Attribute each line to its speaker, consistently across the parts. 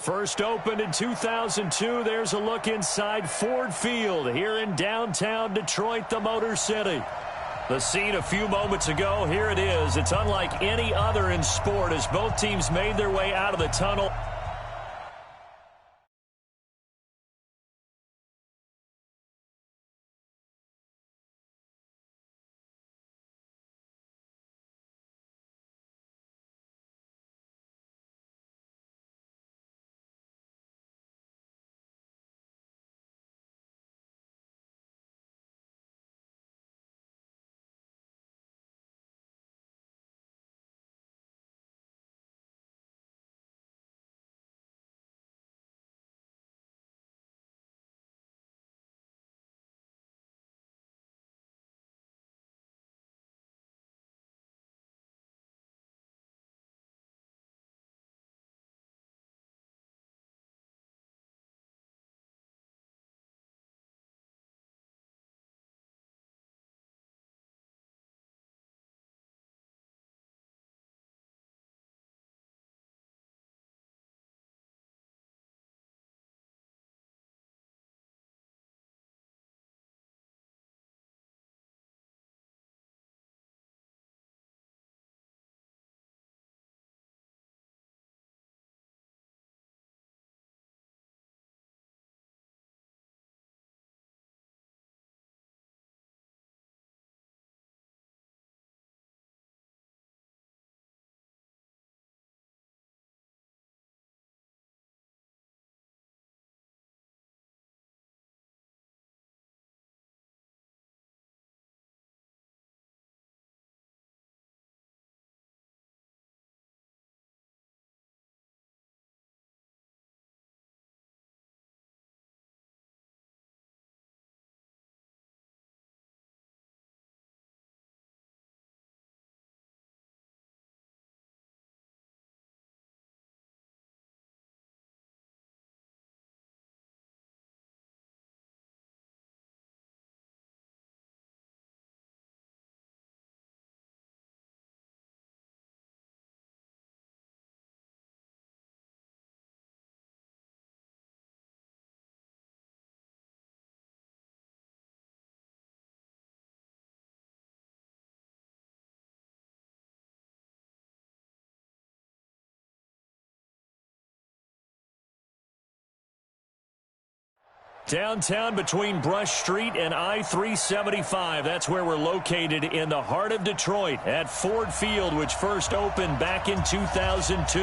Speaker 1: First opened in 2002. There's a look inside Ford Field here in downtown Detroit, the Motor City. The scene a few moments ago, here it is. It's unlike any other in sport as both teams made their way out of the tunnel. Downtown between Brush Street and I-375. That's where we're located in the heart of Detroit at Ford Field, which first opened back in 2002.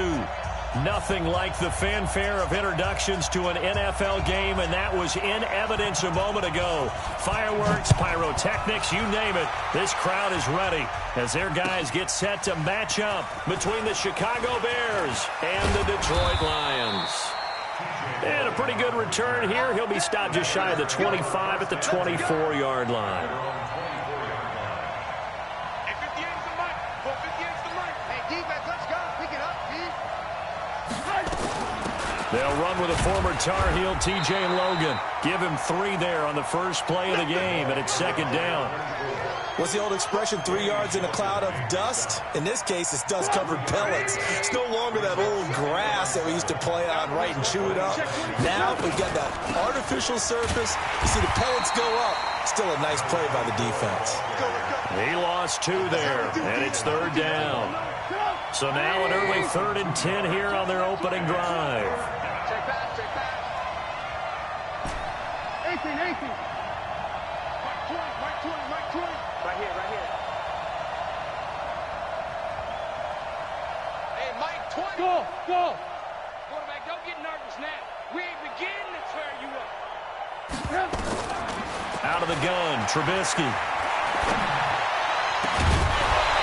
Speaker 1: Nothing like the fanfare of introductions to an NFL game, and that was in evidence a moment ago. Fireworks, pyrotechnics, you name it. This crowd is ready as their guys get set to match up between the Chicago Bears and the Detroit Lions. And a pretty good return here. He'll be stopped just shy of the 25 at the 24-yard line. They'll run with a former Tar Heel, T.J. Logan. Give him 3 there on the first play of the game, and it's second down.
Speaker 2: What's the old expression, 3 yards in a cloud of dust? In this case, it's dust-covered pellets. It's no longer that old grass that we used to play on, right, and chew it up. Now we've got that artificial surface. You see the pellets go up. Still a nice play by the defense.
Speaker 1: He lost 2 there, and it's third down. So now an early 3rd and 10 here on their opening drive.
Speaker 3: Check back. 18. Right here. Hey, Mike, 20. Go. Quarterback, don't get nervous now. We ain't beginning to tear you up.
Speaker 1: Out of the gun, Trubisky.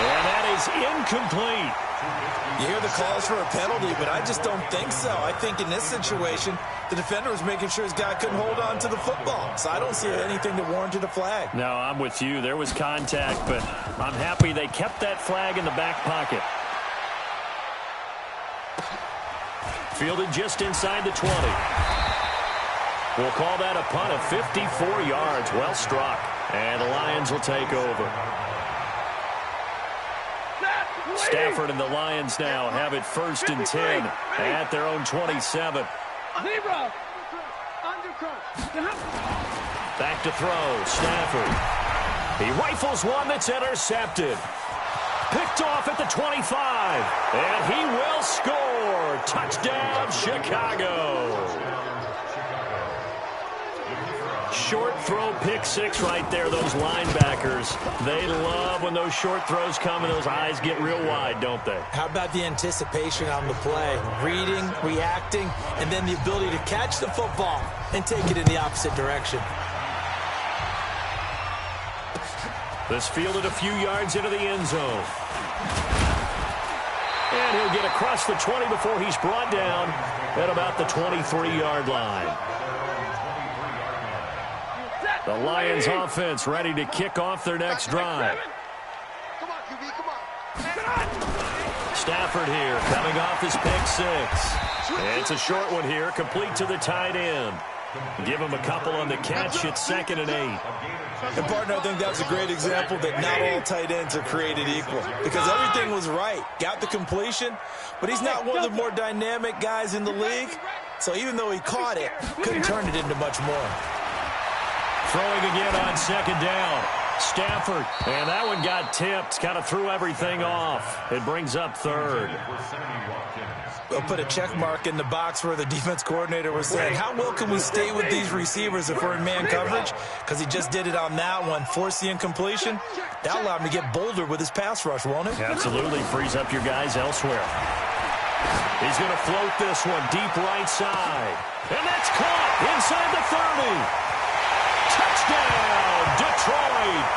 Speaker 1: And that is incomplete.
Speaker 2: You hear the calls for a penalty, but I just don't think so. I think in this situation, the defender was making sure his guy couldn't hold on to the football. So I don't see anything that warranted a flag.
Speaker 1: No, I'm with you. There was contact, but I'm happy they kept that flag in the back pocket. Fielded just inside the 20. We'll call that a punt of 54 yards. Well struck. And the Lions will take over. Stafford and the Lions now have it 1st and 10 at their own 27. Back to throw. Stafford. He rifles one that's intercepted. Picked off at the 25. And he will score. Touchdown, Chicago. Short throw, pick six right there. Those linebackers, they love when those short throws come and those eyes get real wide, don't they?
Speaker 2: How about the anticipation on the play? Reading, reacting, and then the ability to catch the football and take it in the opposite direction.
Speaker 1: This fielded a few yards into the end zone. And he'll get across the 20 before he's brought down at about the 23-yard line. The Lions offense ready to kick off their next drive. Stafford here coming off his pick six. It's a short one here, complete to the tight end. Give him a couple on the catch. It's 2nd and 8.
Speaker 2: And, partner, I think that's a great example that not all tight ends are created equal because everything was right. Got the completion, but he's not one of the more dynamic guys in the league. So even though he caught it, couldn't turn it into much more.
Speaker 1: Throwing again on 2nd down. Stafford, and that one got tipped. Kind of threw everything off. It brings up 3rd.
Speaker 2: We'll put a check mark in the box where the defense coordinator was saying, how well can we stay with these receivers if we're in man coverage? Because he just did it on that one. Force the incompletion. That'll allow him to get bolder with his pass rush, won't it?
Speaker 1: Absolutely. Frees up your guys elsewhere. He's going to float this one deep right side. And that's caught inside the 30. Touchdown, Detroit.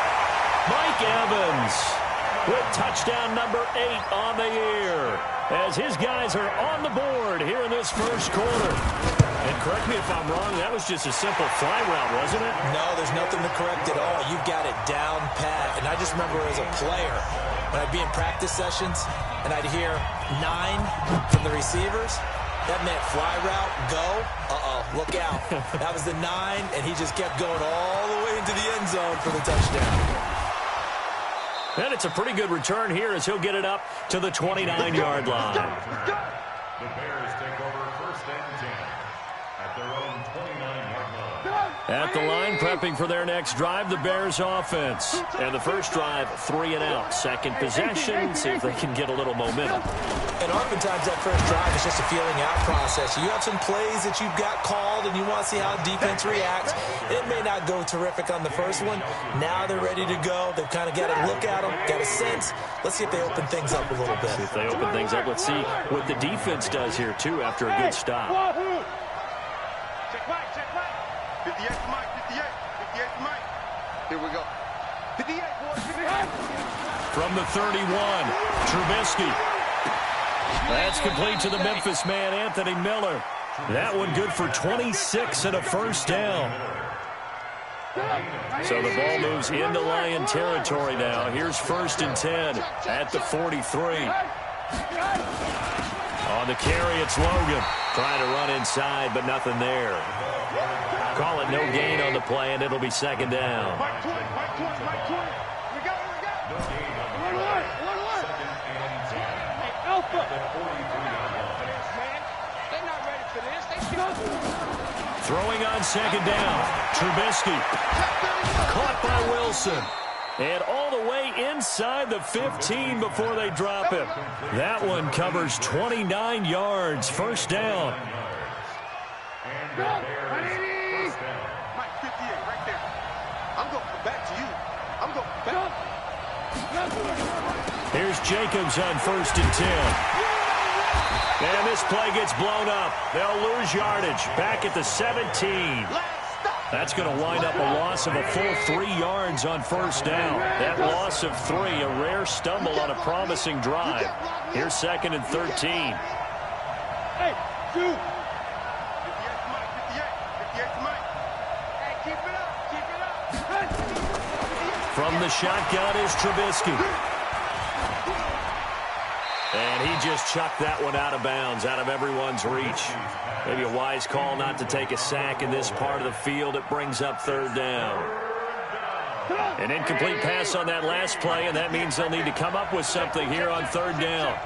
Speaker 1: Mike Evans with touchdown number 8 on the year as his guys are on the board here in this first quarter. And correct me if I'm wrong, that was just a simple fly route, wasn't it?
Speaker 2: No, there's nothing to correct at all. You've got it down pat. And I just remember as a player, when I'd be in practice sessions and I'd hear 9 from the receivers, that meant fly route, go, look out. That was the 9, and he just kept going all the way into the end zone for the touchdown.
Speaker 1: And it's a pretty good return here as he'll get it up to the 29-yard line.
Speaker 4: The Bears take over 1st and 10 at their own 29-yard line.
Speaker 1: At the line, prepping for their next drive, the Bears offense. And the first drive, 3 and out. Second possession, see if they can get a little momentum.
Speaker 2: And oftentimes that first drive is just a feeling out process. You have some plays that you've got called and you want to see how defense reacts. It may not go terrific on the first one. Now they're ready to go. They've kind of got to look at them, got a sense. Let's see if they open things up a little bit.
Speaker 1: See if they open things up. Let's see what the defense does here, too, after a good stop.
Speaker 3: Check right. 58 to Mike, 58 to Mike. Here we go. 58, boys, 58.
Speaker 1: From the 31, Trubisky. That's complete to the Memphis man, Anthony Miller. That one good for 26 and a first down. So the ball moves into Lion territory now. Here's 1st and 10 at the 43. On the carry, it's Logan. Trying to run inside, but nothing there. Call it no gain on the play, and it'll be 2nd down.
Speaker 3: Mike 20. We got. Alpha. They're not ready for this.
Speaker 1: Throwing on 2nd down. Trubisky. Caught by Wilson. And all the way inside the 15 before they drop him. That one covers 29 yards. First down.
Speaker 3: Mike 58 right there. I'm going back to you. I'm going back.
Speaker 1: Here's Jacobs on 1st and 10. And this play gets blown up. They'll lose yardage. Back at the 17. That's going to wind up a loss of a full 3 yards on first down. That loss of 3, a rare stumble on a promising drive. Here's 2nd and 13.
Speaker 3: Hey, shoot. 58 to Mike. Hey, keep it up.
Speaker 1: From the shotgun is Trubisky. And he just chucked that one out of bounds, out of everyone's reach. Maybe a wise call not to take a sack in this part of the field. It brings up 3rd down. An incomplete pass on that last play, and that means they'll need to come up with something here on third down.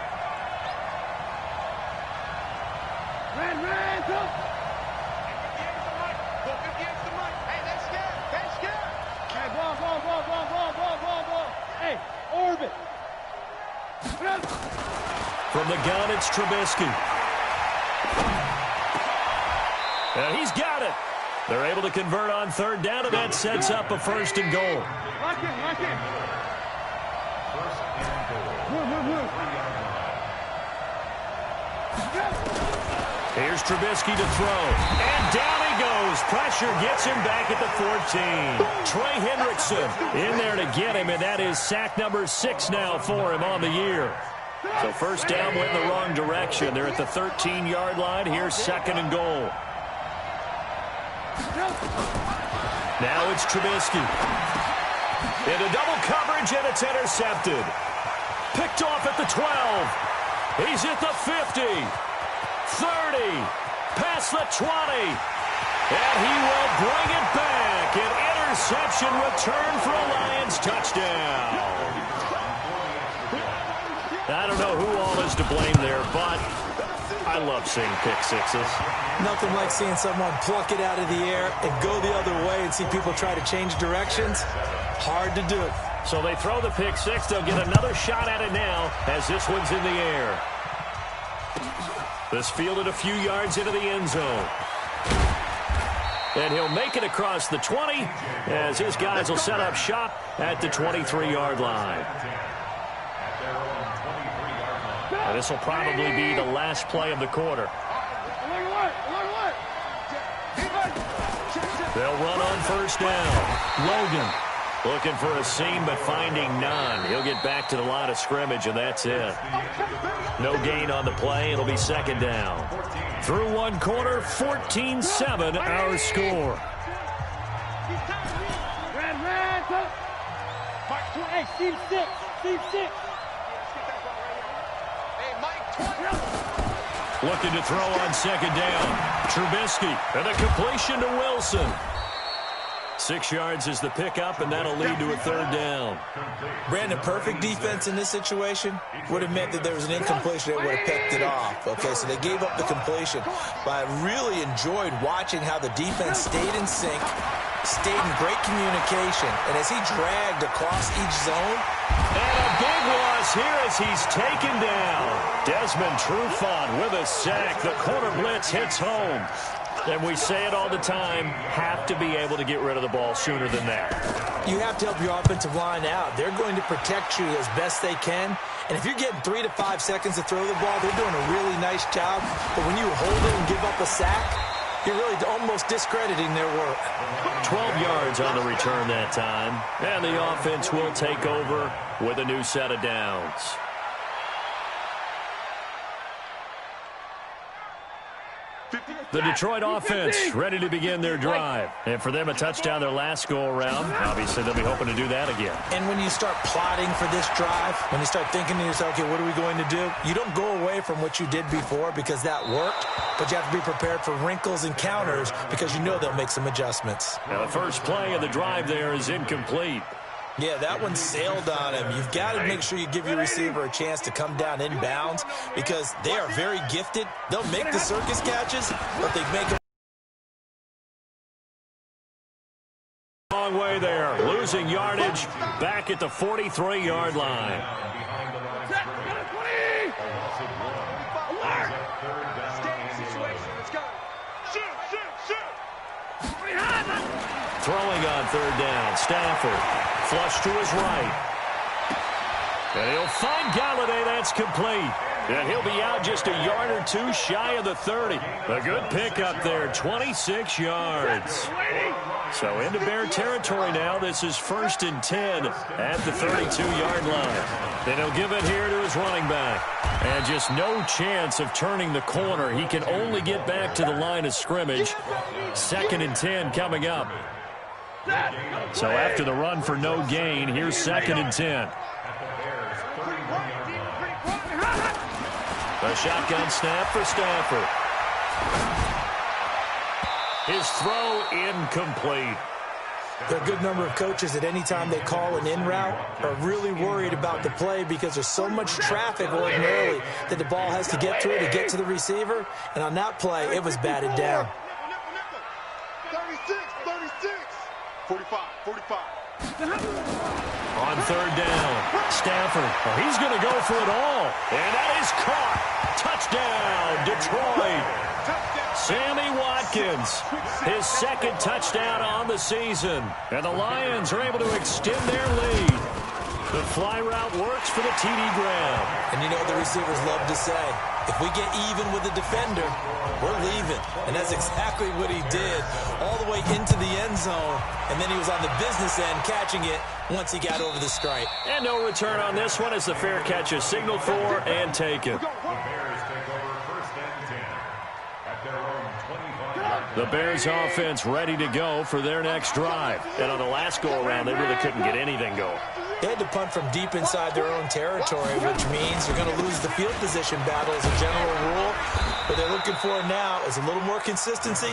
Speaker 1: From the gun, it's Trubisky. And he's got it. They're able to convert on third down, and that sets up a first and goal.
Speaker 3: Lock in.
Speaker 4: First and goal.
Speaker 1: Here's Trubisky to throw. And down he goes. Pressure gets him back at the 14. Trey Hendrickson in there to get him, and that is sack number 6 now for him on the year. So first down went in the wrong direction. They're at the 13-yard line. Here's second and goal. Now it's Trubisky. Into double coverage, and it's intercepted. Picked off at the 12. He's at the 50. 30. Past the 20. And he will bring it back. An interception return for a Lions touchdown. I don't know who all is to blame there, but I love seeing pick sixes.
Speaker 2: Nothing like seeing someone pluck it out of the air and go the other way and see people try to change directions. Hard to do it.
Speaker 1: So they throw the pick six. They'll get another shot at it now as this one's in the air. This fielded a few yards into the end zone. And he'll make it across the 20 as his guys will set up shop at the 23-yard line. And this will probably be the last play of the quarter. They'll run on first down. Logan looking for a seam but finding none. He'll get back to the line of scrimmage, and that's it. No gain on the play. It'll be second down. Through one quarter, 14-7 our score.
Speaker 5: Hey, Steve 6.
Speaker 1: Looking to throw on second down. Trubisky, and a completion to Wilson. 6 yards is the pickup, and that'll lead to a third down.
Speaker 2: Brandon, perfect defense in this situation would have meant that there was an incompletion that would have picked it off. Okay, so they gave up the completion. But I really enjoyed watching how the defense stayed in sync, stayed in great communication, and as he dragged across each zone.
Speaker 1: And a big loss here as he's taken down. Desmond Trufant with a sack. The corner blitz hits home. And we say it all the time, have to be able to get rid of the ball sooner than that.
Speaker 2: You have to help your offensive line out. They're going to protect you as best they can. And if you're getting 3 to 5 seconds to throw the ball, they're doing a really nice job. But when you hold it and give up a sack, you're really almost discrediting their work.
Speaker 1: 12 yards on the return that time. And the offense will take over with a new set of downs. The Detroit offense ready to begin their drive. And for them, a touchdown their last go-around. Obviously, they'll be hoping to do that again.
Speaker 2: And when you start plotting for this drive, when you start thinking to yourself, okay, what are we going to do? You don't go away from what you did before because that worked, but you have to be prepared for wrinkles and counters because you know they'll make some adjustments.
Speaker 1: Now, the first play of the drive there is incomplete.
Speaker 2: Yeah, that one sailed on him. You've got to make sure you give your receiver a chance to come down inbounds because they are very gifted. They'll make the circus catches, but they make them.
Speaker 1: Long way there, losing yardage back at the 43-yard line. Throwing on third down, Stafford. Flush to his right. And he'll find Galladay. That's complete. And he'll be out just a yard or two shy of the 30. A good pickup there, 26 yards. So into Bear territory now. This is 1st and 10 at the 32-yard line. Then he'll give it here to his running back. And just no chance of turning the corner. He can only get back to the line of scrimmage. 2nd and 10 coming up. So after the run for no gain, here's 2nd and 10. A shotgun snap for Stafford. His throw incomplete.
Speaker 2: There are a good number of coaches that any time they call an in route are really worried about the play because there's so much traffic ordinarily that the ball has to get through to get to the receiver. And on that play, it was batted down.
Speaker 3: 36, 45.
Speaker 1: On third down, Stafford. Oh, he's going to go for it all. And that is caught. Touchdown, Detroit. Sammy Watkins, his second touchdown on the season. And the Lions are able to extend their lead. The fly route works for the TD grab.
Speaker 2: And you know what the receivers love to say? If we get even with the defender, we're leaving. And that's exactly what he did, all the way into the end zone. And then he was on the business end catching it once he got over the stripe.
Speaker 1: And no return on this one as the fair catch is signaled for and taken. The Bears offense ready to go for their next drive. And on the last go-around, they really couldn't get anything going.
Speaker 2: They had to punt from deep inside their own territory, which means you're going to lose the field position battle as a general rule. What they're looking for now is a little more consistency,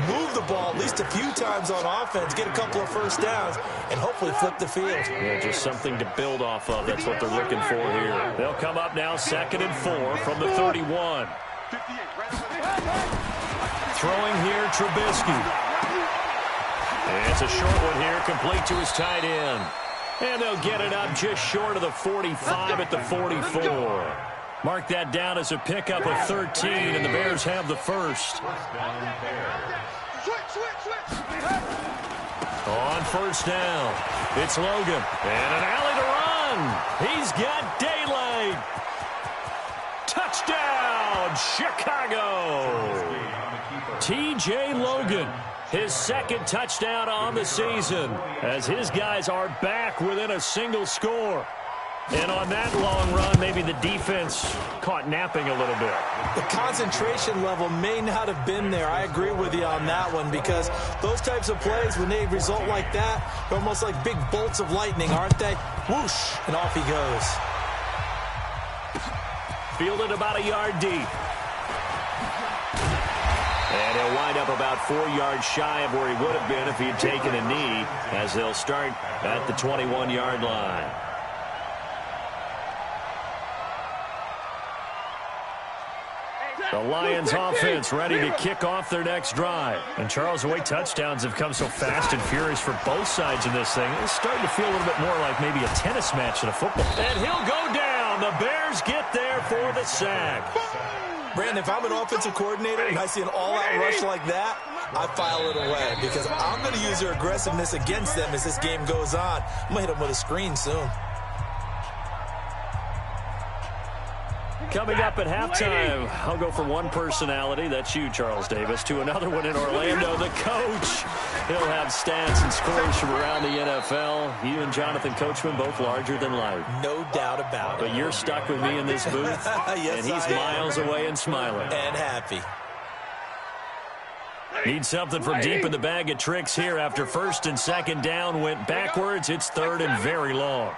Speaker 2: move the ball at least a few times on offense, get a couple of first downs, and hopefully flip the field.
Speaker 1: Yeah, just something to build off of. That's what they're looking for here. They'll come up now 2nd and 4 from the 31. Throwing here, Trubisky. And it's a short one here, complete to his tight end. And they'll get it up just short of the 45 at the 44. Mark that down as a pickup of 13, and the Bears have the first. On first down, it's Logan. And an alley to run. He's got daylight. Touchdown, Chicago. T.J. Logan, his second touchdown on the season, as his guys are back within a single score. And on that long run, maybe the defense caught napping a little bit.
Speaker 2: The concentration level may not have been there. I agree with you on that one, because those types of plays, when they result like that, they're almost like big bolts of lightning, aren't they? Whoosh, and off he goes.
Speaker 1: Fielded about a yard deep. And he'll wind up about 4 yards shy of where he would have been if he had taken a knee, as they'll start at the 21-yard line. The Lions offense ready to kick off their next drive. And Charles, the way touchdowns have come so fast and furious for both sides in this thing, it's starting to feel a little bit more like maybe a tennis match than a football. And he'll go down. The Bears get there for the sack.
Speaker 2: Brandon, if I'm an offensive coordinator and I see an all-out rush like that, I file it away, because I'm going to use their aggressiveness against them as this game goes on. I'm going to hit them with a screen soon.
Speaker 1: Coming up at halftime, I'll go from one personality, that's you, Charles Davis, to another one in Orlando, the coach. He'll have stats and scores from around the NFL. You and Jonathan Coachman, both larger than life.
Speaker 2: No doubt about it.
Speaker 1: But you're stuck with me in this booth,
Speaker 2: yes,
Speaker 1: and he's miles away and smiling.
Speaker 2: And happy.
Speaker 1: Need something from deep in the bag of tricks here after 1st and 2nd down went backwards. It's 3rd and very long.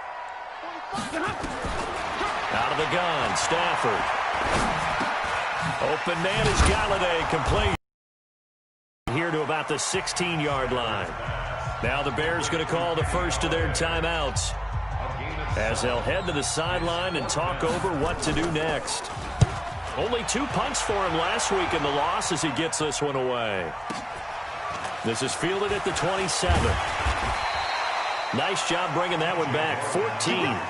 Speaker 1: Out of the gun, Stafford. Open man is Galladay, complete. Here to about the 16-yard line. Now the Bears going to call the first of their timeouts, as they'll head to the sideline and talk over what to do next. Only 2 punts for him last week in the loss as he gets this one away. This is fielded at the 27. Nice job bringing that one back. 14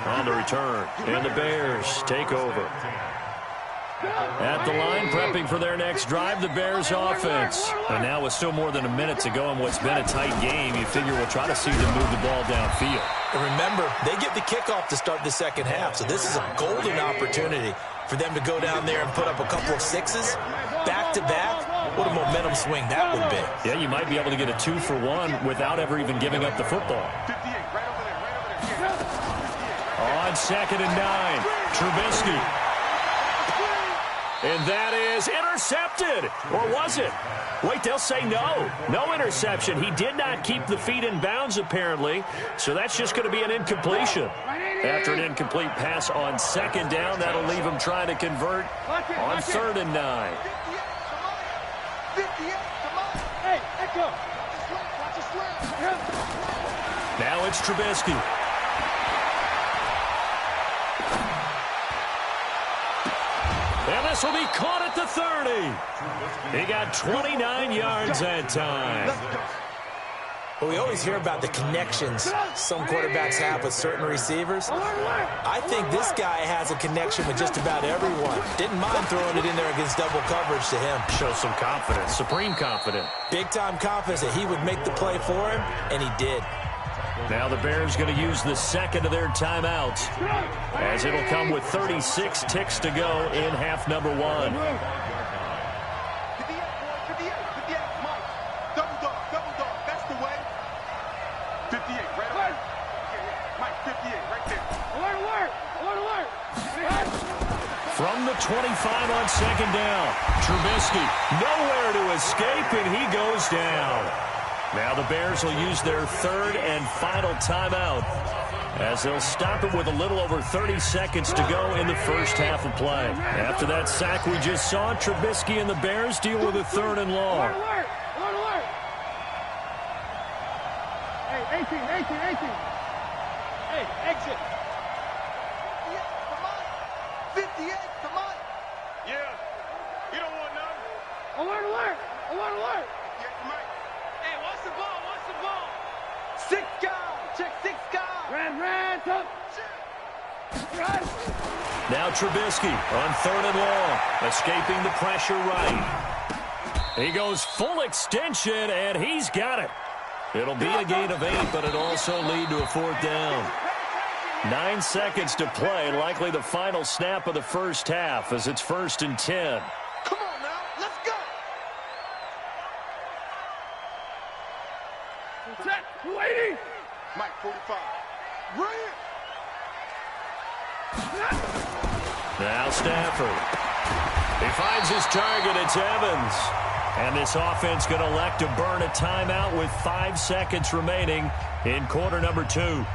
Speaker 1: on the return. And the Bears take over. At the line, prepping for their next drive, the Bears offense. And now with still more than a minute to go in what's been a tight game, you figure we'll try to see them move the ball downfield.
Speaker 2: And remember, they get the kickoff to start the second half, so this is a golden opportunity for them to go down there and put up a couple of sixes back-to-back. What a momentum swing that would be.
Speaker 1: Yeah, you might be able to get a 2-for-1 without ever even giving up the football. On 2nd and 9, Trubisky. And that is intercepted. Or was it? Wait, they'll say no. No interception. He did not keep the feet in bounds, apparently. So that's just going to be an incompletion. After an incomplete pass on 2nd down, that'll leave him trying to convert on 3rd and 9.
Speaker 5: Hey, echo.
Speaker 1: it's Trubisky. And this will be caught at the 30. He got 29 yards that time.
Speaker 2: Well, we always hear about the connections some quarterbacks have with certain receivers. I think this guy has a connection with just about everyone. Didn't mind throwing it in there against double coverage to him.
Speaker 1: Shows some confidence, supreme confidence.
Speaker 2: Big-time confidence that he would make the play for him, and he did.
Speaker 1: Now the Bears going to use the second of their timeouts, as it'll come with 36 ticks to go in half number 1.
Speaker 3: 58, right away. Mike, 58, right there.
Speaker 5: Alert!
Speaker 1: From the 25 on second down, Trubisky nowhere to escape, and he goes down. Now the Bears will use their third and final timeout, as they'll stop it with a little over 30 seconds to go in the first half of play. After that sack we just saw, Trubisky and the Bears deal with a third and long.
Speaker 5: Alert! Hey, 18. Hey, exit.
Speaker 3: 58, come on. Yeah, you don't want none.
Speaker 5: Alert!
Speaker 3: 58, Mike.
Speaker 5: Hey, watch the ball.
Speaker 3: 6 guys, check 6 guys.
Speaker 5: Ran, top. Run.
Speaker 1: Now Trubisky on third and long, escaping the pressure right. He goes full extension, and he's got it. It'll be a gain of 8, but it'll also lead to a fourth down. 9 seconds to play, likely the final snap of the first half, as it's 1st and 10.
Speaker 3: Come on now, let's go.
Speaker 5: Set. 280.
Speaker 3: Mike, 45. Right here.
Speaker 1: Now Stafford. He finds his target. It's Evans. And this offense going to elect to burn a timeout with 5 seconds remaining in quarter number 2.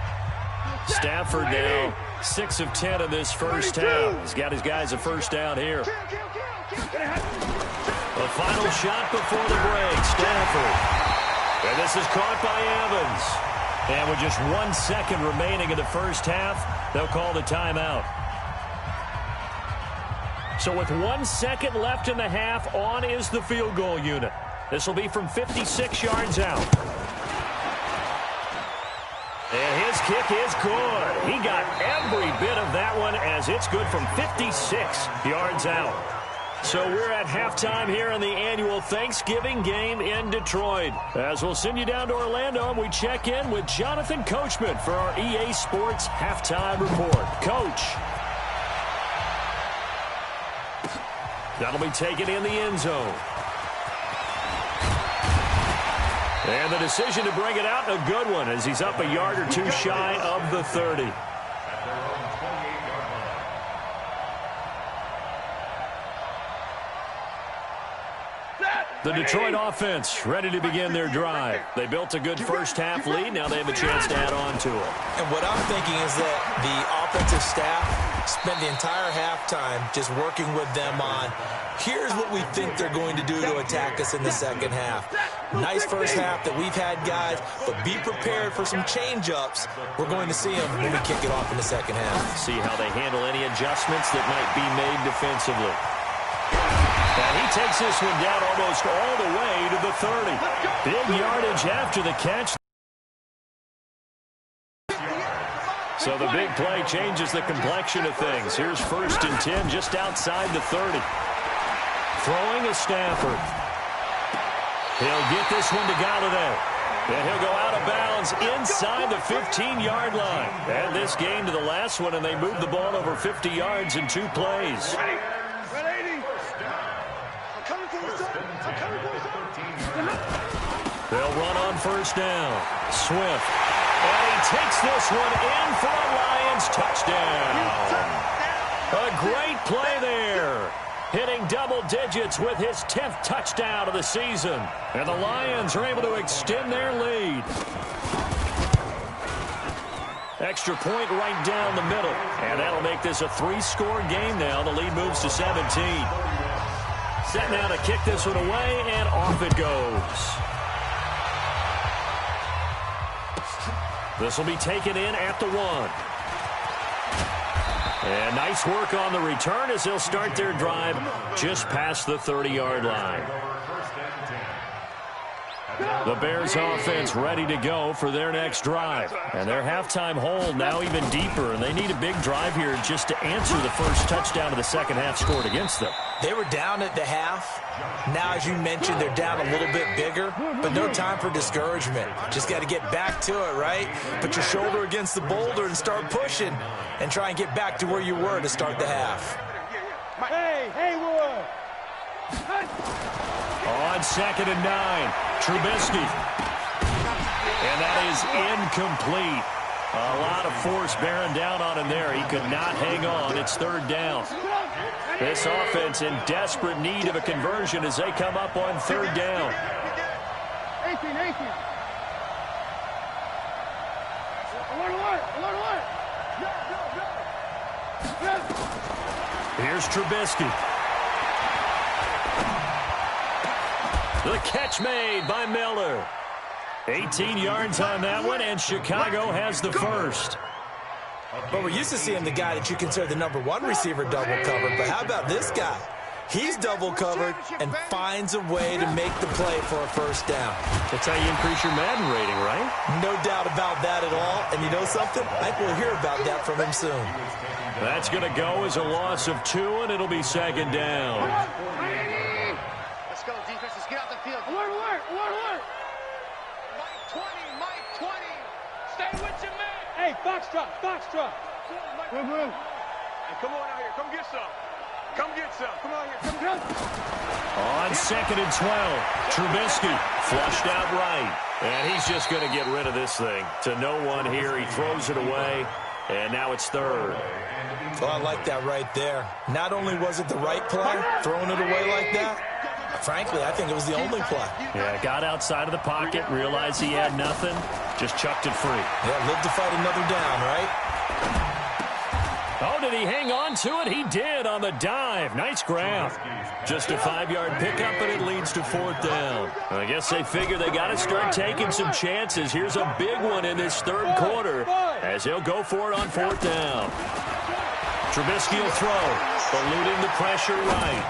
Speaker 1: Stafford now 6 of 10 in this first half. He's got his guys a first down here. The final shot before the break. Stafford. And this is caught by Evans. And with just 1 second remaining in the first half, they'll call the timeout. So with 1 second left in the half, on is the field goal unit. This will be from 56 yards out. And his kick is good. He got every bit of that one, as it's good from 56 yards out. So we're at halftime here in the annual Thanksgiving game in Detroit. As we'll send you down to Orlando, and we check in with Jonathan Coachman for our EA Sports halftime report. Coach. That'll be taken in the end zone. And the decision to bring it out, a good one, as he's up a yard or two shy of the 30. The Detroit offense ready to begin their drive. They built a good first half lead. Now they have a chance to add on to it.
Speaker 2: And what I'm thinking is that the offensive staff spent the entire halftime just working with them on, here's what we think they're going to do to attack us in the second half. Nice first half that we've had, guys, but be prepared for some change-ups. We're going to see them when we kick it off in the second half.
Speaker 1: See how they handle any adjustments that might be made defensively. And he takes this one down almost all the way to the 30. Big yardage after the catch. So the big play changes the complexion of things. Here's 1st and 10 just outside the 30. Throwing is Stafford. He'll get this one to Galladay. And he'll go out of bounds inside the 15-yard line. And this game to the last one, and they moved the ball over 50 yards in 2 plays. They'll run on 1st down. Swift. And he takes this one in for a Lions touchdown. A great play there. Hitting double digits with his 10th touchdown of the season. And the Lions are able to extend their lead. Extra point right down the middle. And that'll make this a 3-score game now. The lead moves to 17. Set now to kick this one away, and off it goes. This will be taken in at the 1. And nice work on the return as they'll start their drive just past the 30-yard line. The Bears offense ready to go for their next drive. And their halftime hole now even deeper, and they need a big drive here just to answer the first touchdown of the second half scored against them.
Speaker 2: They were down at the half. Now, as you mentioned, they're down a little bit bigger, but no time for discouragement. Just got to get back to it, right? Put your shoulder against the boulder and start pushing and try and get back to where you were to start the half.
Speaker 5: Hey, Wood.
Speaker 1: On 2nd and 9, Trubisky. And that is incomplete. A lot of force bearing down on him there. He could not hang on. It's 3rd down. This offense in desperate need of a conversion as they come up on 3rd down.
Speaker 5: 18. Alert.
Speaker 1: Here's Trubisky. The catch made by Miller. 18 yards on that one, and Chicago has the first.
Speaker 2: But we're used to seeing the guy that you consider the number 1 receiver double covered. But how about this guy? He's double covered and finds a way to make the play for a first down.
Speaker 1: That's how you increase your Madden rating, right?
Speaker 2: No doubt about that at all. And you know something? I think we'll hear about that from him soon.
Speaker 1: That's going to go as a loss of 2, and it'll be 2nd down.
Speaker 3: Let's go, defense. Let's get out the field.
Speaker 5: Alert.
Speaker 3: Mike 20. Stay with your man.
Speaker 5: Hey, Foxtrot. Move.
Speaker 3: Hey, come on out here. Come get some. Come on here. Come.
Speaker 1: On 2nd and 12, Trubisky flushed out right. And he's just going to get rid of this thing. To no one here. He throws it away. And now it's 3rd.
Speaker 2: Well, I like that right there. Not only was it the right play, throwing it away like that, frankly, I think it was the only play.
Speaker 1: Yeah, got outside of the pocket, realized he had nothing, just chucked it free.
Speaker 2: Yeah, live to fight another down, right?
Speaker 1: Oh, did he hang on to it? He did on the dive. Nice grab. Just a 5-yard pickup, but it leads to 4th down. I guess they figure they got to start taking some chances. Here's a big one in this 3rd quarter as he'll go for it on 4th down. Trubisky will throw, eluding the pressure right.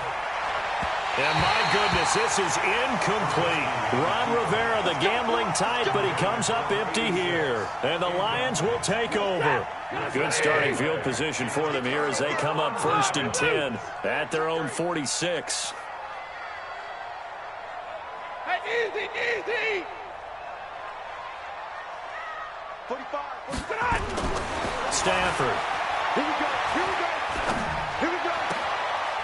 Speaker 1: And my goodness, this is incomplete. Ron Rivera, the gambling type, but he comes up empty here. And the Lions will take over. Good starting field position for them here as they come up 1st and 10 at their own 46.
Speaker 5: Hey, easy.
Speaker 3: 45.
Speaker 1: Stafford.
Speaker 3: Here we go.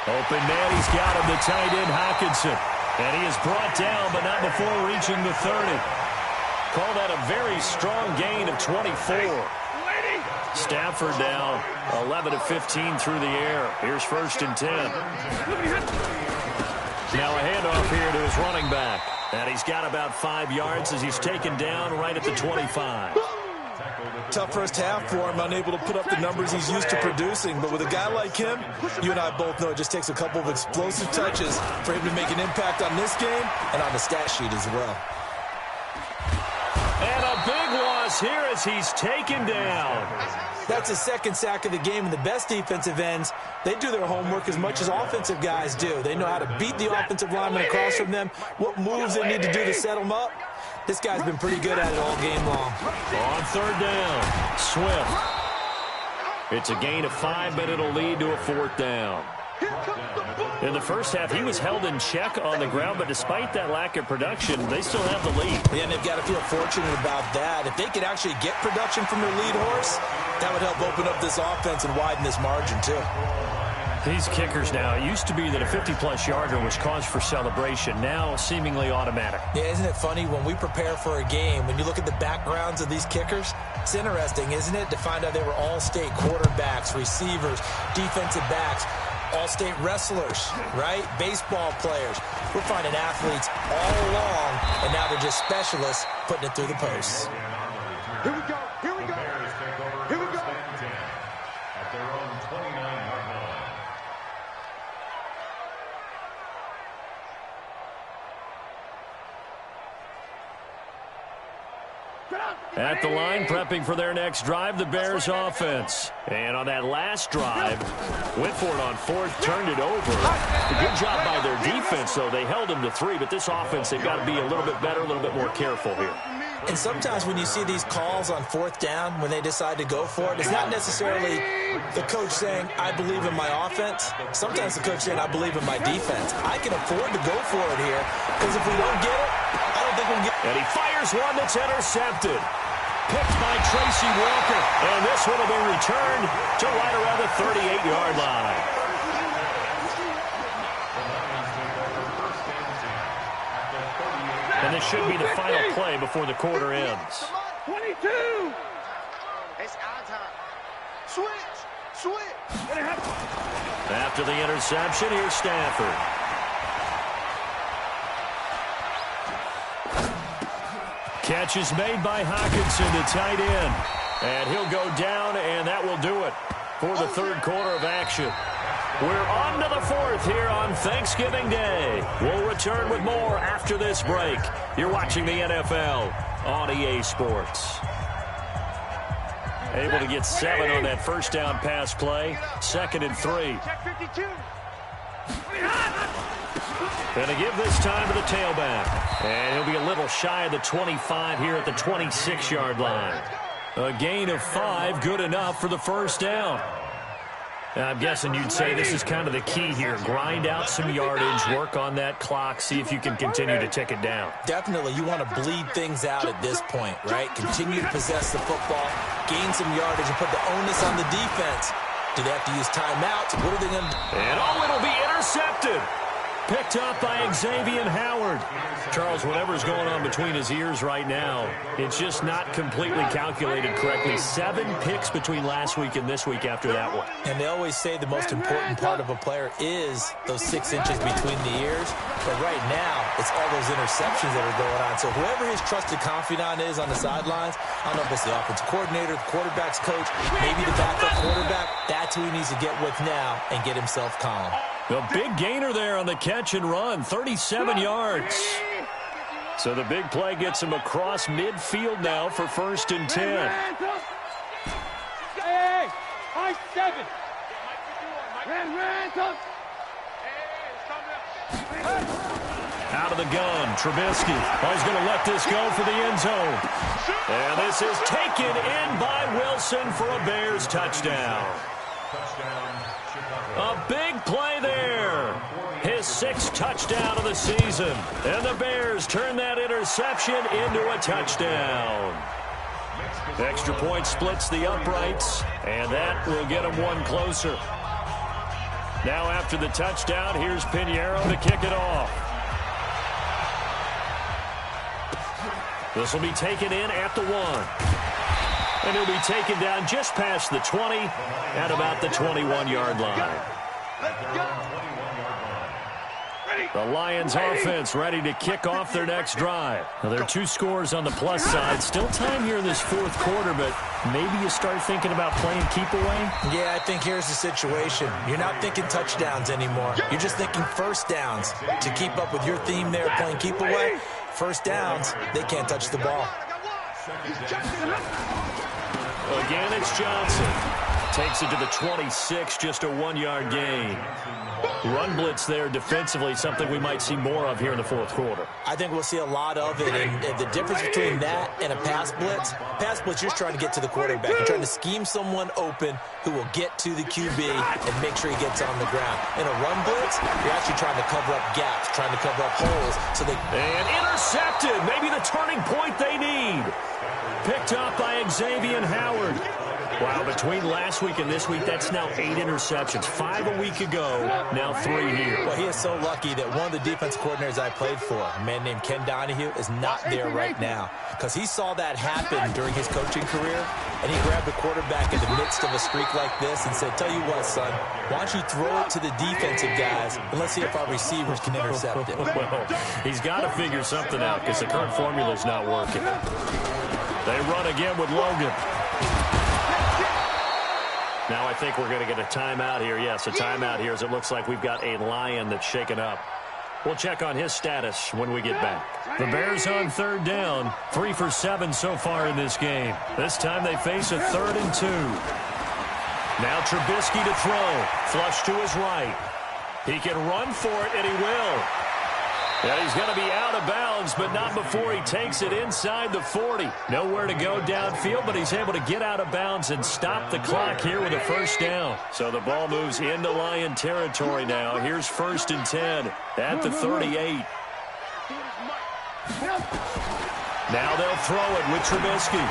Speaker 1: Open man, he's got him, the tight end Hockenson. And he is brought down, but not before reaching the 30. Call that a very strong gain of 24. Stafford now 11 of 15 through the air. Here's 1st and 10. Now a handoff here to his running back. And he's got about 5 yards as he's taken down right at the 25.
Speaker 2: Tough first half for him, unable to put up the numbers he's used to producing. But with a guy like him, you and I both know it just takes a couple of explosive touches for him to make an impact on this game and on the stat sheet as well.
Speaker 1: And a big loss here as he's taken down.
Speaker 2: That's his 2nd sack of the game, and the best defensive ends, they do their homework as much as offensive guys do. They know how to beat the offensive lineman across from them, what moves they need to do to set them up. This guy's been pretty good at it all game long.
Speaker 1: On 3rd down, Swift. It's a gain of 5, but it'll lead to a 4th down. In the first half, he was held in check on the ground, but despite that lack of production, they still have the lead.
Speaker 2: Yeah, and they've got to feel fortunate about that. If they could actually get production from their lead horse, that would help open up this offense and widen this margin, too.
Speaker 1: These kickers now, it used to be that a 50-plus yarder was cause for celebration. Now, seemingly automatic.
Speaker 2: Yeah, isn't it funny when we prepare for a game, when you look at the backgrounds of these kickers, it's interesting, isn't it, to find out they were all-state quarterbacks, receivers, defensive backs, all-state wrestlers, right? Baseball players. We're finding athletes all along, and now they're just specialists putting it through the posts.
Speaker 3: Here we go.
Speaker 4: At their own 29-yard line.
Speaker 5: Get out.
Speaker 1: At the line, prepping for their next drive, the Bears offense. And on that last drive, went for it on fourth, turned it over. A good job by their defense, though. They held them to 3, but this offense, they've got to be a little bit better, a little bit more careful here.
Speaker 2: And sometimes when you see these calls on fourth down, when they decide to go for it, it's not necessarily the coach saying, I believe in my offense. Sometimes the coach saying, I believe in my defense. I can afford to go for it here, because if we don't get it, I don't think we'll get it.
Speaker 1: And he fires one that's intercepted. Picked by Tracy Walker. And this one will be returned to right around the 38-yard line. And this should be the final play before the quarter ends.
Speaker 5: 22.
Speaker 3: It's our time. Switch.
Speaker 1: After the interception, here's Stafford. Catch is made by Hockenson, the tight end. And he'll go down, and that will do it for the third quarter of action. We're on to the fourth here on Thanksgiving Day. We'll return with more after this break. You're watching the NFL on EA Sports. Able to get 7 on that first down pass play. 2nd and 3.
Speaker 5: Check 52.
Speaker 1: Going to give this time to the tailback. And he'll be a little shy of the 25 here at the 26-yard line. A gain of 5, good enough for the first down. Now, I'm guessing you'd say this is kind of the key here. Grind out some yardage, work on that clock, see if you can continue to tick it down.
Speaker 2: Definitely, you want to bleed things out at this point, right? Continue to possess the football, gain some yardage, and put the onus on the defense. Do they have to use timeouts? What are they going to do?
Speaker 1: And it'll be intercepted. Picked up by Xavier Howard. Charles, whatever's going on between his ears right now, it's just not completely calculated correctly. 7 picks between last week and this week after that one.
Speaker 2: And they always say the most important part of a player is those 6 inches between the ears. But right now, it's all those interceptions that are going on. So whoever his trusted confidant is on the sidelines, I don't know if it's the offensive coordinator, the quarterback's coach, maybe the backup quarterback, that's who he needs to get with now and get himself calm.
Speaker 1: A big gainer there on the catch and run, 37 yards. So the big play gets him across midfield now for 1st and 10.
Speaker 5: Hey, high 7.
Speaker 1: Out of the gun, Trubisky. Oh, he's going to let this go for the end zone. And this is taken in by Wilson for a Bears touchdown. A big play there. His 6th touchdown of the season. And the Bears turn that interception into a touchdown. Extra point splits the uprights, and that will get him one closer. Now after the touchdown, here's Pinheiro to kick it off. This will be taken in at the 1. And he'll be taken down just past the 20 at about the 21-yard line. The Lions offense ready to kick off their next drive. Now, there are 2 scores on the plus side. Still time here in this 4th quarter, but maybe you start thinking about playing keep away?
Speaker 2: Yeah, I think here's the situation. You're not thinking touchdowns anymore. You're just thinking first downs. To keep up with your theme there, playing keep away, first downs, they can't touch the ball.
Speaker 1: Again, it's Johnson. Takes it to the 26, just a 1-yard gain. Run blitz there defensively, something we might see more of here in the 4th quarter.
Speaker 2: I think we'll see a lot of it, and the difference between that and a pass blitz, you're trying to get to the quarterback. You're trying to scheme someone open who will get to the QB and make sure he gets on the ground. In a run blitz, you're actually trying to cover up gaps, trying to cover up holes.
Speaker 1: And intercepted, maybe the turning point they need. Picked up by Xavier Howard. Wow, between last week and this week, that's now 8 interceptions. 5 a week ago, now 3 here.
Speaker 2: Well, he is so lucky that one of the defense coordinators I played for, a man named Ken Donahue, is not there right now. Because he saw that happen during his coaching career, and he grabbed the quarterback in the midst of a streak like this and said, tell you what, son, why don't you throw it to the defensive guys, and let's see if our receivers can intercept it.
Speaker 1: Well, he's got to figure something out because the current formula is not working. They run again with Logan. Now I think we're going to get a timeout here. Yes, a timeout here as it looks like we've got a Lion that's shaken up. We'll check on his status when we get back. The Bears on third down. 3 for 7 so far in this game. This time they face a 3rd and 2. Now Trubisky to throw. Flush to his right. He can run for it, and he will. And he's going to be out of bounds, but not before he takes it inside the 40. Nowhere to go downfield, but he's able to get out of bounds and stop the clock here with a first down. So the ball moves into Lion territory now. Here's 1st and 10 at the 38. Now they'll throw it with Trubisky.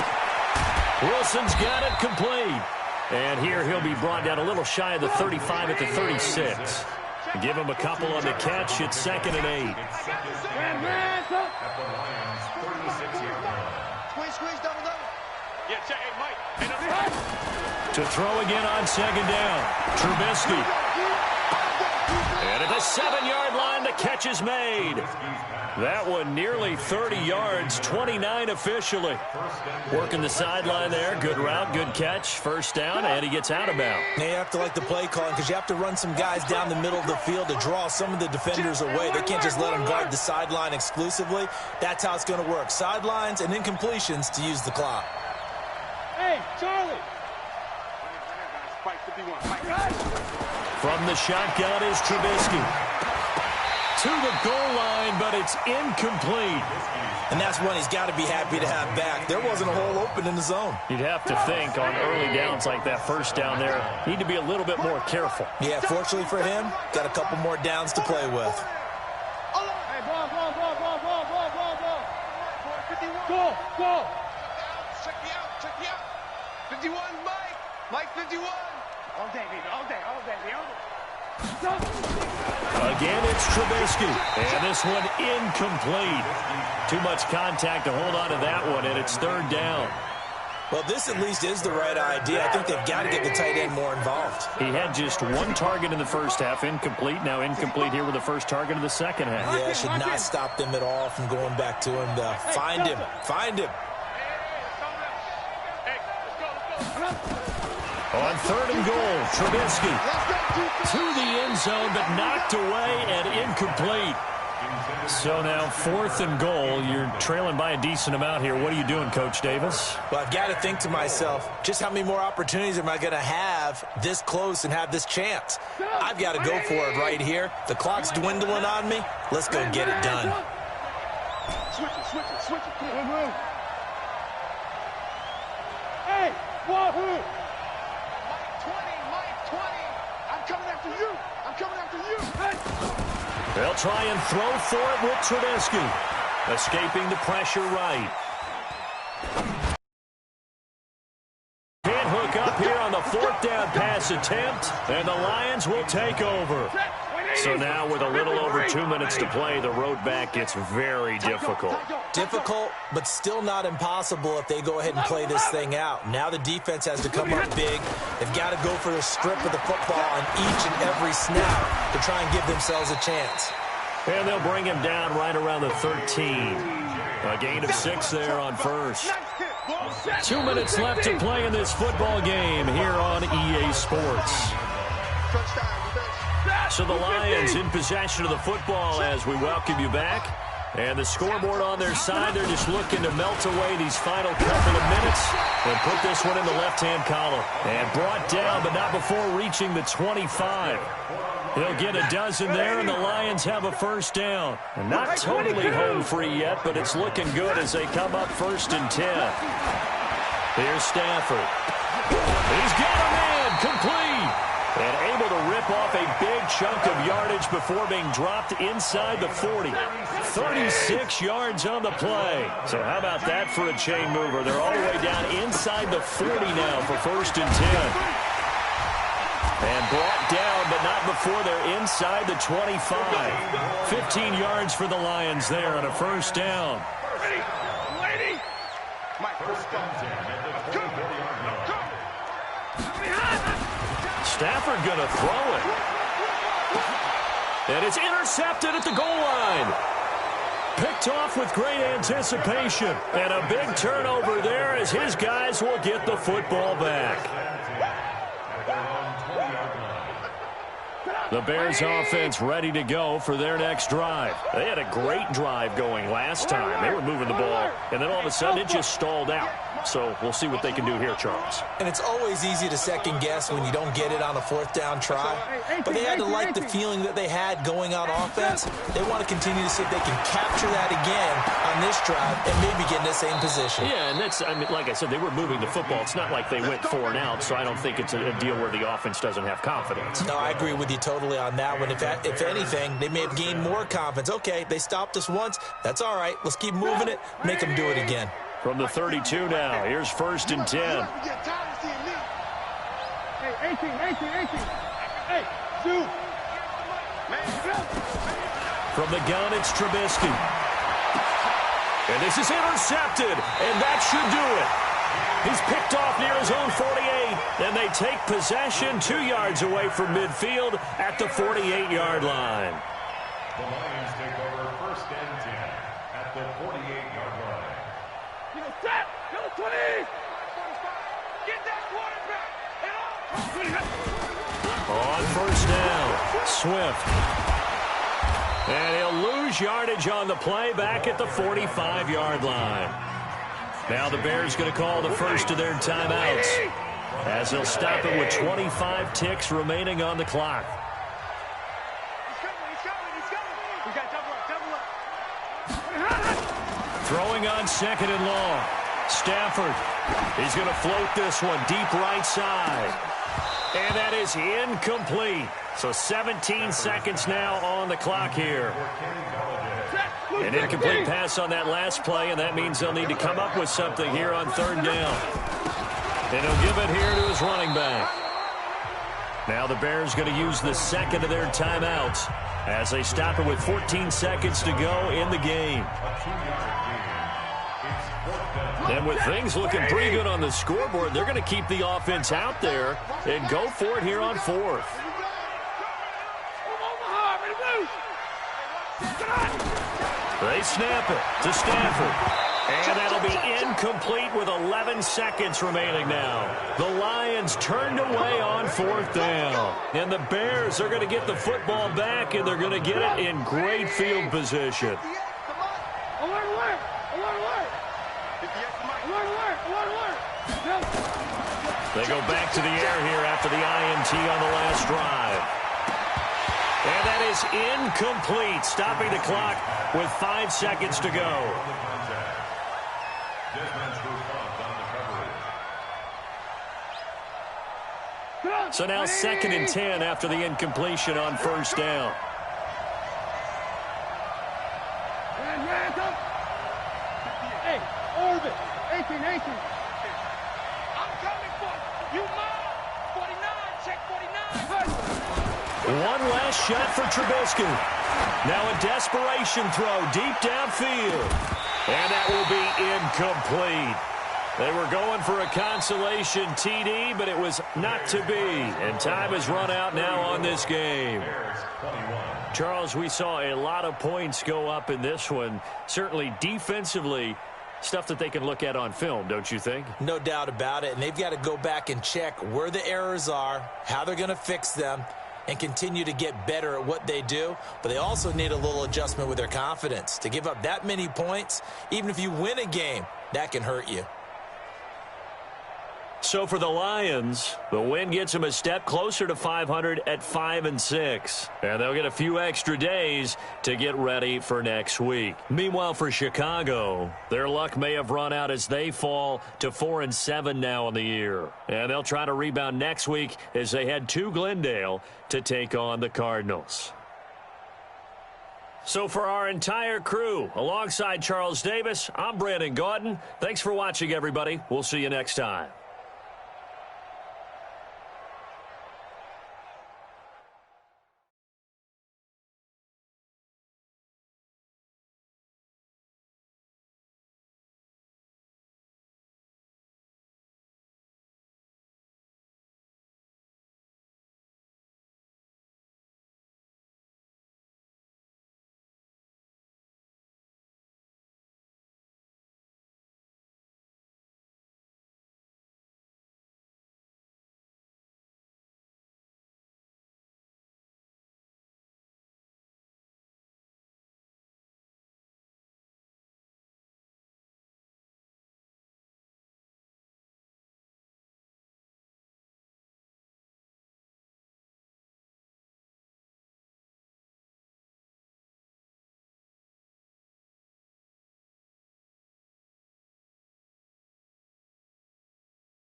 Speaker 1: Wilson's got it complete. And here he'll be brought down a little shy of the 35 at the 36. Give him a couple on the catch. It's 2nd and 8. To throw again on 2nd down. Trubisky. And at the 7-yard line, the catch is made. That one nearly 30 yards, 29 officially. Working the sideline there. Good route, good catch. First down, and he gets out of bounds.
Speaker 2: Now you have to like the play calling because you have to run some guys down the middle of the field to draw some of the defenders away. They can't just let them guard the sideline exclusively. That's how it's going to work. Sidelines and incompletions to use the clock.
Speaker 5: Hey, Charlie.
Speaker 1: From the shotgun is Trubisky. To the goal line, but it's incomplete.
Speaker 2: And that's one he's got to be happy to have back. There wasn't a hole open in the zone.
Speaker 1: You'd have to think on early downs like that first down there, need to be a little bit more careful.
Speaker 2: Yeah, fortunately for him, got a couple more downs to play with.
Speaker 5: Hey, ball. Go.
Speaker 3: Check me out. 51, Mike. Mike, 51.
Speaker 5: All day, baby.
Speaker 1: Again, it's Trubisky. And this one incomplete. Too much contact to hold on to that one, and it's 3rd down.
Speaker 2: Well, this at least is the right idea. I think they've got to get the tight end more involved.
Speaker 1: He had just 1 target in the first half, incomplete. Now incomplete here with the first target of the second half.
Speaker 2: Yeah, should not stop them at all from going back to him to find him.
Speaker 1: On 3rd and goal, Trubisky to the end zone, but knocked away and incomplete. So now 4th and goal. You're trailing by a decent amount here. What are you doing, Coach Davis?
Speaker 2: Well, I've got to think to myself, just how many more opportunities am I going to have this close and have this chance? I've got to go for it right here. The clock's dwindling on me. Let's go get it done.
Speaker 5: Switch it. Hey, wahoo!
Speaker 3: Mike 20. I'm coming after you. Hey.
Speaker 1: They'll try and throw for it with Trubisky. Escaping the pressure right. Can't hook up here on the 4th down pass attempt, and the Lions will take over. So now with a little over 2 minutes to play, the road back gets very difficult.
Speaker 2: Difficult, but still not impossible if they go ahead and play this thing out. Now the defense has to come up big. They've got to go for the strip of the football on each and every snap to try and give themselves a chance.
Speaker 1: And they'll bring him down right around the 13. A gain of 6 there on first. 2 minutes left to play in this football game here on EA Sports. So the Lions in possession of the football as we welcome you back. And the scoreboard on their side, they're just looking to melt away these final couple of minutes and put this one in the left-hand column. And brought down, but not before reaching the 25. They'll get a dozen there, and the Lions have a first down. And not totally home free yet, but it's looking good as they come up 1st and 10. Here's Stafford. He's got a man complete. And able to rip off a big chunk of yardage before being dropped inside the 40. 36 yards on the play. So how about that for a chain mover? They're all the way down inside the 40 now for 1st and 10. And brought down, but not before they're inside the 25. 15 yards for the Lions there on a first down.
Speaker 5: Lady!
Speaker 1: Stafford going to throw it. And it's intercepted at the goal line. Picked off with great anticipation. And a big turnover there as his guys will get the football back. The Bears offense ready to go for their next drive. They had a great drive going last time. They were moving the ball, and then all of a sudden it just stalled out. So we'll see what they can do here, Charles.
Speaker 2: And it's always easy to second guess when you don't get it on a fourth down try. But they had to like the feeling that they had going on offense. They want to continue to see if they can capture that again on this drive and maybe get in the same position.
Speaker 1: Yeah, and that's, I mean, like I said, they were moving the football. It's not like they went 4 and out, so I don't think it's a deal where the offense doesn't have confidence.
Speaker 2: No, I agree with you totally on that one. If anything, they may have gained more confidence. Okay, they stopped us once. That's all right. Let's keep moving it. Make them do it again.
Speaker 1: From the 32 now, here's 1st and 10.
Speaker 5: Hey, 18. Hey, shoot.
Speaker 1: From the gun, it's Trubisky. And this is intercepted, and that should do it. He's picked off near his own 48, and they take possession 2 yards away from midfield at the 48-yard line.
Speaker 4: The Lions take over 1st and 10 at the 48-yard line.
Speaker 5: Set! Go 20! Get that quarterback!
Speaker 1: On 1st down, Swift. And he'll lose yardage on the play back at the 45-yard line. Now the Bears going to call the first of their timeouts as they'll stop it with 25 ticks remaining on the clock.
Speaker 5: He's coming! We got double up!
Speaker 1: Throwing on 2nd and long. Stafford. He's going to float this one deep right side. And that is incomplete. So 17 seconds now on the clock here. An incomplete pass on that last play, and that means they'll need to come up with something here on 3rd down. And he'll give it here to his running back. Now the Bears going to use the 2nd of their timeouts as they stop it with 14 seconds to go in the game. And with things looking pretty good on the scoreboard, they're going to keep the offense out there and go for it here on 4th. They snap it to Stafford. And that'll be incomplete with 11 seconds remaining now. The Lions turned away on 4th down. And the Bears are going to get the football back, and they're going to get it in great field position.
Speaker 5: Alert!
Speaker 1: They go back to the air here after the INT on the last drive. And that is incomplete, stopping the clock with 5 seconds to go. So now 2nd and 10 after the incompletion on 1st down.
Speaker 5: Hey, Orvin, 18. I'm coming for you. You mine. 49, check 49.
Speaker 1: One last shot for Trubisky. Now a desperation throw deep downfield. And that will be incomplete. They were going for a consolation TD, but it was not to be. And time has run out now on this game. Charles, we saw a lot of points go up in this one. Certainly defensively, stuff that they can look at on film, don't you think?
Speaker 2: No doubt about it. And they've got to go back and check where the errors are, how they're going to fix them, and continue to get better at what they do. But they also need a little adjustment with their confidence. To give up that many points, even if you win a game, that can hurt you.
Speaker 1: So for the Lions, the win gets them a step closer to 500 at 5-6. And they'll get a few extra days to get ready for next week. Meanwhile, for Chicago, their luck may have run out as they fall to 4-7 now in the year. And they'll try to rebound next week as they head to Glendale to take on the Cardinals. So for our entire crew, alongside Charles Davis, I'm Brandon Gaudin. Thanks for watching, everybody. We'll see you next time.